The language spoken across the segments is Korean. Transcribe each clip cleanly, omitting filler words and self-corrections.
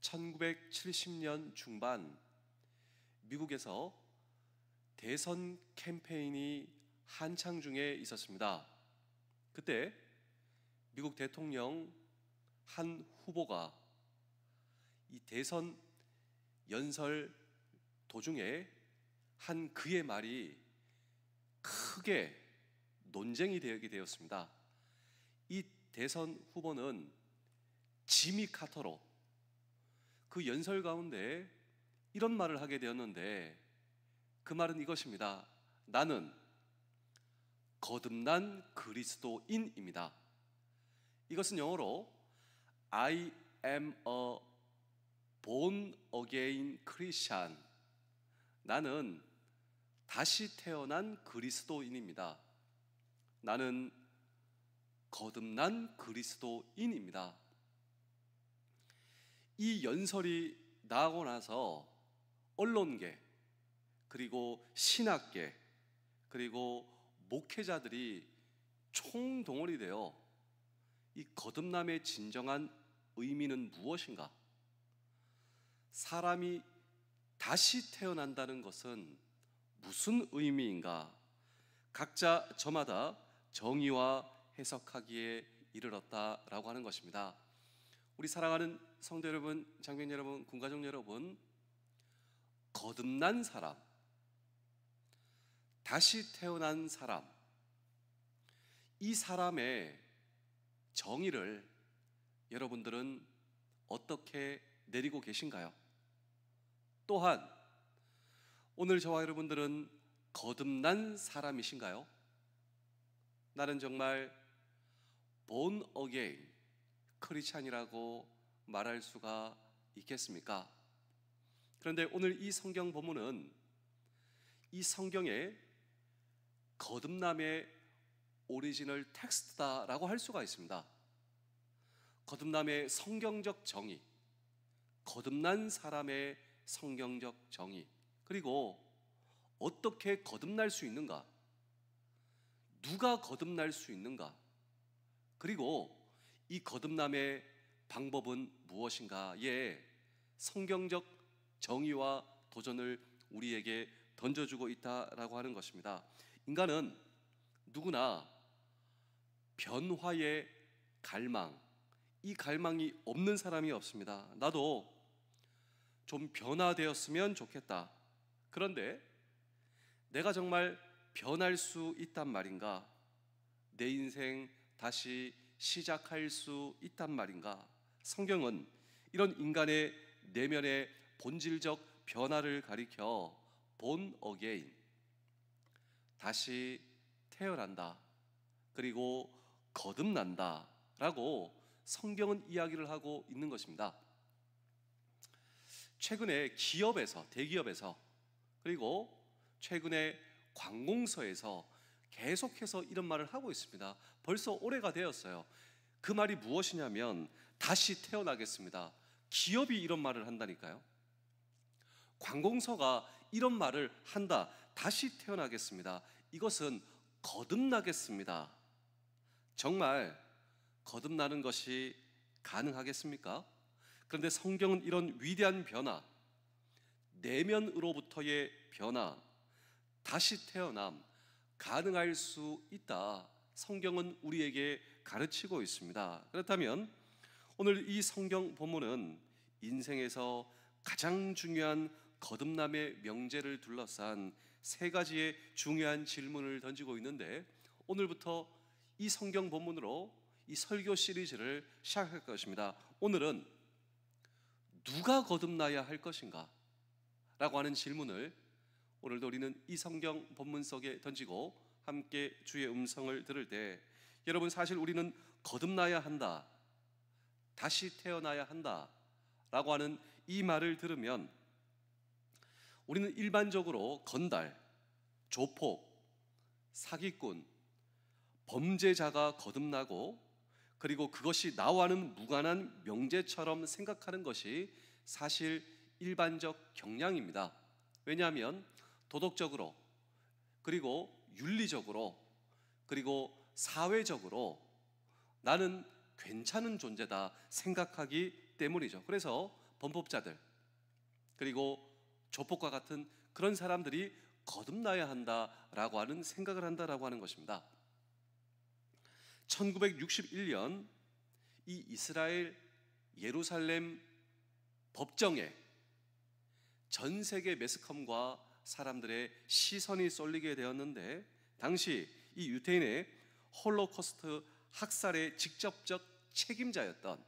1970년 중반 미국에서 대선 캠페인이 한창 중에 있었습니다. 그때 미국 대통령 한 후보가 이 대선 연설 도중에 한 그의 말이 크게 논쟁이 되게 되었습니다. 이 대선 후보는 지미 카터로 그 연설 가운데 이런 말을 하게 되었는데, 그 말은 이것입니다. 나는 거듭난 그리스도인입니다. 이것은 영어로 I am a born again Christian. 나는 다시 태어난 그리스도인입니다. 나는 거듭난 그리스도인입니다. 이 연설이 나가고 나서 언론계, 그리고 신학계, 그리고 목회자들이 총동원이 되어 이 거듭남의 진정한 의미는 무엇인가? 사람이 다시 태어난다는 것은 무슨 의미인가? 각자 저마다 정의와 해석하기에 이르렀다라고 하는 것입니다. 우리 사랑하는 성도 여러분, 장병 여러분, 군가족 여러분, 거듭난 사람, 다시 태어난 사람, 이 사람의 정의를 여러분들은 어떻게 내리고 계신가요? 또한 오늘 저와 여러분들은 거듭난 사람이신가요? 나는 정말 born again 크리스찬이라고 말할 수가 있겠습니까? 그런데 오늘 이 성경 본문은 이 성경의 거듭남의 오리지널 텍스트다라고 할 수가 있습니다. 거듭남의 성경적 정의, 거듭난 사람의 성경적 정의, 그리고 어떻게 거듭날 수 있는가? 누가 거듭날 수 있는가? 그리고 이 거듭남의 방법은 무엇인가에 성경적 정의와 도전을 우리에게 던져주고 있다라고 하는 것입니다. 인간은 누구나 변화의 갈망, 이 갈망이 없는 사람이 없습니다. 나도 좀 변화되었으면 좋겠다. 그런데 내가 정말 변할 수 있단 말인가? 내 인생 다시 시작할 수 있단 말인가? 성경은 이런 인간의 내면의 본질적 변화를 가리켜 born again, 다시 태어난다, 그리고 거듭난다 라고 성경은 이야기를 하고 있는 것입니다. 최근에 기업에서, 대기업에서, 그리고 최근에 관공서에서 계속해서 이런 말을 하고 있습니다. 벌써 오래가 되었어요. 그 말이 무엇이냐면 다시 태어나겠습니다. 기업이 이런 말을 한다니까요. 관공서가 이런 말을 한다. 다시 태어나겠습니다. 이것은 거듭나겠습니다. 정말 거듭나는 것이 가능하겠습니까? 그런데 성경은 이런 위대한 변화, 내면으로부터의 변화, 다시 태어남, 가능할 수 있다. 성경은 우리에게 가르치고 있습니다. 그렇다면 오늘 이 성경 본문은 인생에서 가장 중요한 거듭남의 명제를 둘러싼 세 가지의 중요한 질문을 던지고 있는데, 오늘부터 이 성경 본문으로 이 설교 시리즈를 시작할 것입니다. 오늘은 누가 거듭나야 할 것인가? 라고 하는 질문을 오늘도 우리는 이 성경 본문 속에 던지고 함께 주의 음성을 들을 때, 여러분, 사실 우리는 거듭나야 한다, 다시 태어나야 한다 라고 하는 이 말을 들으면 우리는 일반적으로 건달, 조폭, 사기꾼, 범죄자가 거듭나고, 그리고 그것이 나와는 무관한 명제처럼 생각하는 것이 사실 일반적 경향입니다. 왜냐하면 도덕적으로, 그리고 윤리적으로, 그리고 사회적으로 나는 괜찮은 존재다 생각하기 때문이죠. 그래서 범법자들, 그리고 조폭과 같은 그런 사람들이 거듭나야 한다라고 하는 생각을 한다라고 하는 것입니다. 1961년 이 이스라엘 예루살렘 법정에 전 세계 매스컴과 사람들의 시선이 쏠리게 되었는데, 당시 이 유태인의 홀로코스트 학살의 직접적 책임자였던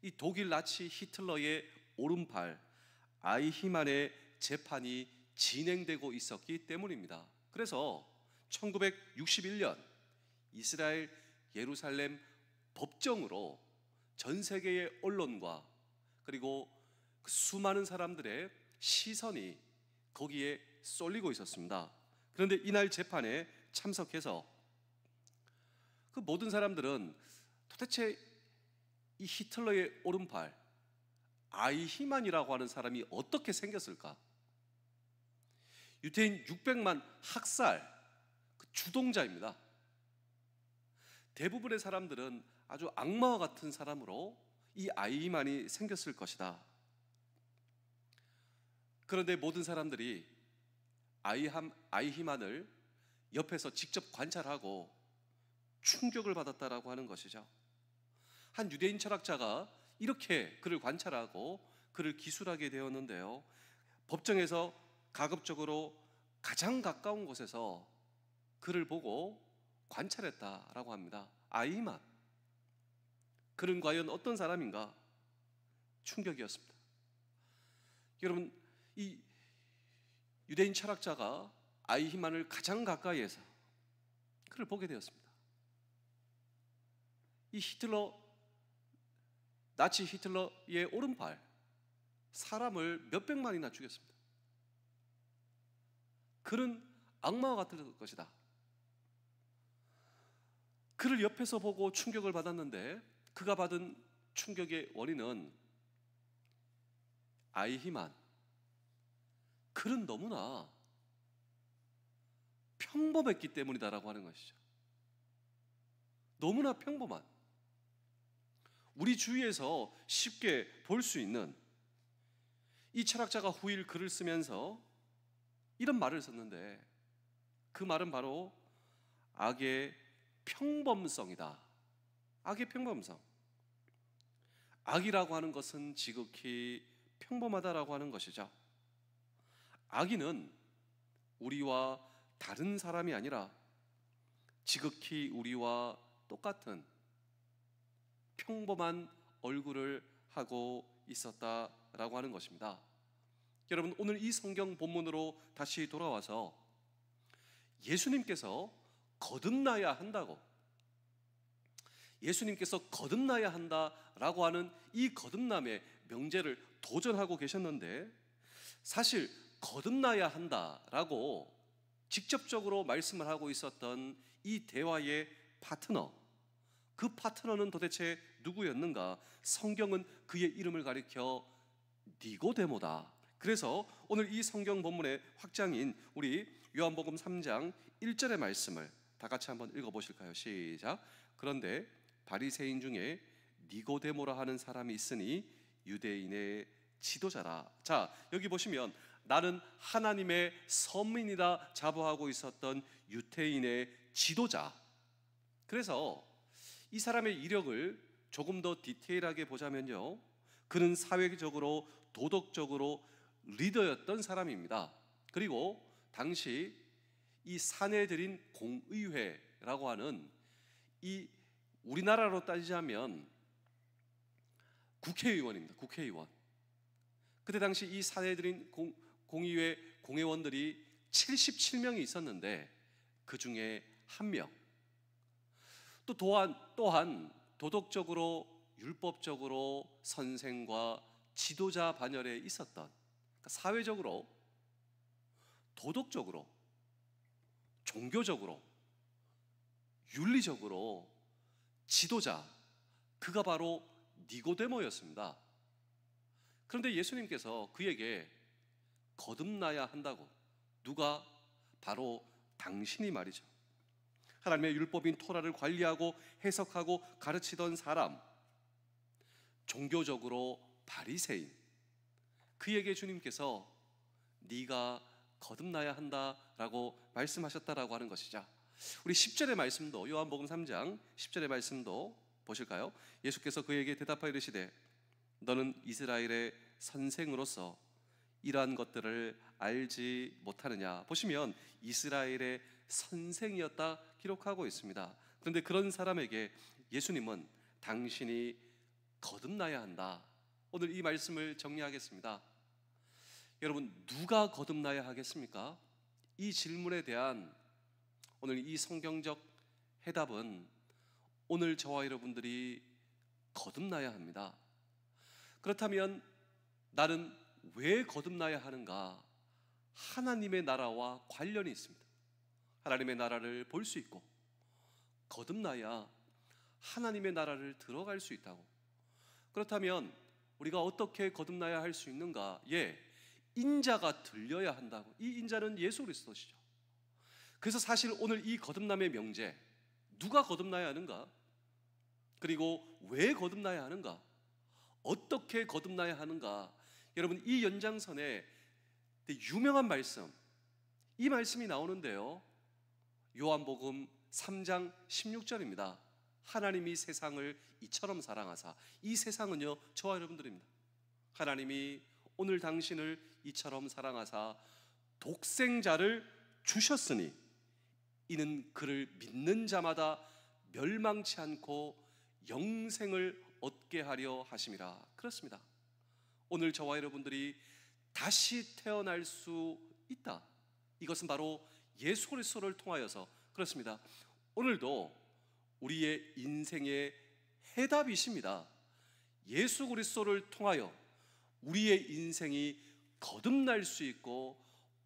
이 독일 나치 히틀러의 오른팔 아이히만의 재판이 진행되고 있었기 때문입니다. 그래서 1961년 이스라엘 예루살렘 법정으로 전 세계의 언론과 그리고 그 수많은 사람들의 시선이 거기에 쏠리고 있었습니다. 그런데 이날 재판에 참석해서 그 모든 사람들은 도대체 이 히틀러의 오른팔 아이히만이라고 하는 사람이 어떻게 생겼을까? 유태인 600만 학살 그 주동자입니다. 대부분의 사람들은 아주 악마와 같은 사람으로 이 아이히만이 생겼을 것이다. 그런데 모든 사람들이 아이히만을 옆에서 직접 관찰하고 충격을 받았다라고 하는 것이죠. 한 유대인 철학자가 이렇게 그를 관찰하고 그를 기술하게 되었는데요, 법정에서 가급적으로 가장 가까운 곳에서 그를 보고 관찰했다라고 합니다. 아이히만, 그는 과연 어떤 사람인가? 충격이었습니다. 여러분, 이 유대인 철학자가 아이히만을 가장 가까이에서 그를 보게 되었습니다. 이 나치 히틀러의 오른팔, 사람을 몇백만이나 죽였습니다. 그는 악마와 같을 것이다. 그를 옆에서 보고 충격을 받았는데, 그가 받은 충격의 원인은 아이히만, 그는 너무나 평범했기 때문이다라고 하는 것이죠. 너무나 평범한, 우리 주위에서 쉽게 볼 수 있는, 이 철학자가 후일 글을 쓰면서 이런 말을 썼는데, 그 말은 바로 악의 평범성이다. 악의 평범성. 악이라고 하는 것은 지극히 평범하다라고 하는 것이죠. 악인은 우리와 다른 사람이 아니라 지극히 우리와 똑같은 평범한 얼굴을 하고 있었다라고 하는 것입니다. 여러분, 오늘 이 성경 본문으로 다시 돌아와서 예수님께서 거듭나야 한다고, 예수님께서 거듭나야 한다라고 하는 이 거듭남의 명제를 도전하고 계셨는데, 사실 거듭나야 한다라고 직접적으로 말씀을 하고 있었던 이 대화의 파트너, 그 파트너는 도대체 누구였는가? 성경은 그의 이름을 가리켜 니고데모다. 그래서 오늘 이 성경 본문의 확장인 우리 요한복음 3장 1절의 말씀을 다 같이 한번 읽어보실까요? 시작. 그런데 바리새인 중에 니고데모라 하는 사람이 있으니 유대인의 지도자라. 자, 여기 보시면 나는 하나님의 선민이라 자부하고 있었던 유대인의 지도자. 그래서 이 사람의 이력을 조금 더 디테일하게 보자면요, 그는 사회적으로 도덕적으로 리더였던 사람입니다. 그리고 당시 이 사내들인 공의회라고 하는, 이 우리나라로 따지자면 국회의원입니다. 국회의원. 그때 당시 이 사내들인 공의회 공회원들이 77명이 있었는데 그 중에 한 명, 또 또한 도덕적으로 율법적으로 선생과 지도자 반열에 있었던, 그러니까 사회적으로 도덕적으로 종교적으로 윤리적으로 지도자, 그가 바로 니고데모였습니다. 그런데 예수님께서 그에게 거듭나야 한다고, 누가? 바로 당신이 말이죠. 하나님의 율법인 토라를 관리하고 해석하고 가르치던 사람, 종교적으로 바리새인, 그에게 주님께서 네가 거듭나야 한다라고 말씀하셨다라고 하는 것이죠. 우리 10절의 말씀도, 요한복음 3장 10절의 말씀도 보실까요? 예수께서 그에게 대답하여 이르시되 너는 이스라엘의 선생으로서 이러한 것들을 알지 못하느냐. 보시면 이스라엘의 선생이었다 기록하고 있습니다. 그런데 그런 사람에게 예수님은 당신이 거듭나야 한다. 오늘 이 말씀을 정리하겠습니다. 여러분, 누가 거듭나야 하겠습니까? 이 질문에 대한 오늘 이 성경적 해답은 오늘 저와 여러분들이 거듭나야 합니다. 그렇다면 나는 왜 거듭나야 하는가? 하나님의 나라와 관련이 있습니다. 하나님의 나라를 볼 수 있고 거듭나야 하나님의 나라를 들어갈 수 있다고. 그렇다면 우리가 어떻게 거듭나야 할 수 있는가? 인자가 들려야 한다고. 이 인자는 예수 그리스도시죠. 그래서 사실 오늘 이 거듭남의 명제, 누가 거듭나야 하는가? 그리고 왜 거듭나야 하는가? 어떻게 거듭나야 하는가? 여러분, 이 연장선에 유명한 말씀, 이 말씀이 나오는데요, 요한복음 3장 16절입니다. 하나님이 세상을 이처럼 사랑하사. 이 세상은요, 저와 여러분들입니다. 하나님이 오늘 당신을 이처럼 사랑하사 독생자를 주셨으니 이는 그를 믿는 자마다 멸망치 않고 영생을 얻게 하려 하심이라. 그렇습니다. 오늘 저와 여러분들이 다시 태어날 수 있다. 이것은 바로 예수 그리스도를 통하여서 그렇습니다. 오늘도 우리의 인생의 해답이십니다. 예수 그리스도를 통하여 우리의 인생이 거듭날 수 있고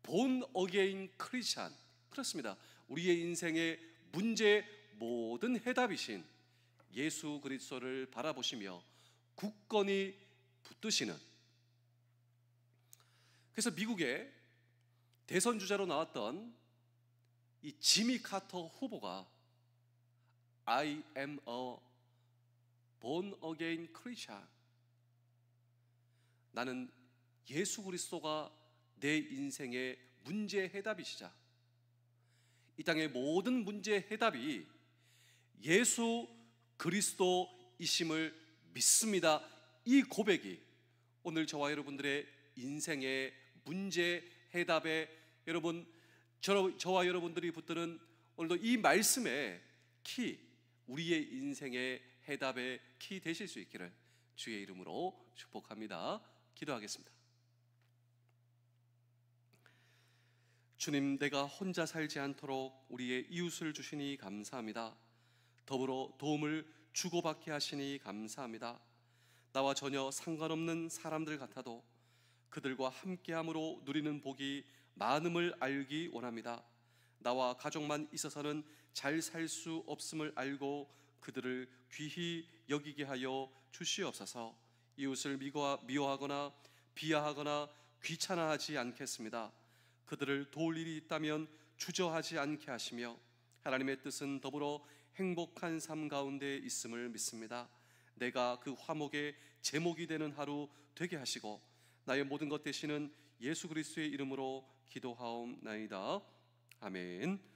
본 어게인 크리스찬, 그렇습니다. 우리의 인생의 문제의 모든 해답이신 예수 그리스도를 바라보시며 굳건히 붙드시는, 그래서 미국의 대선 주자로 나왔던 이 지미 카터 후보가 I am a born again Christian, 나는 예수 그리스도가 내 인생의 문제 해답이시자, 이 땅의 모든 문제 해답이 예수 그리스도이심을 믿습니다. 이 고백이 오늘 저와 여러분들의 인생의 문제 해답에, 여러분, 저와 여러분들이 붙드는 오늘도 이 말씀의 키, 우리의 인생의 해답의 키 되실 수 있기를 주의 이름으로 축복합니다. 기도하겠습니다. 주님, 내가 혼자 살지 않도록 우리의 이웃을 주시니 감사합니다. 더불어 도움을 주고받게 하시니 감사합니다. 나와 전혀 상관없는 사람들 같아도 그들과 함께함으로 누리는 복이 많음을 알기 원합니다. 나와 가족만 있어서는 잘 살 수 없음을 알고 그들을 귀히 여기게 하여 주시옵소서. 이웃을 미워하거나 비하하거나 귀찮아하지 않겠습니다. 그들을 도울 일이 있다면 주저하지 않게 하시며 하나님의 뜻은 더불어 행복한 삶 가운데 있음을 믿습니다. 내가 그 화목의 제목이 되는 하루 되게 하시고 나의 모든 것 되시는 예수 그리스도의 이름으로 기도하옵나이다. 아멘.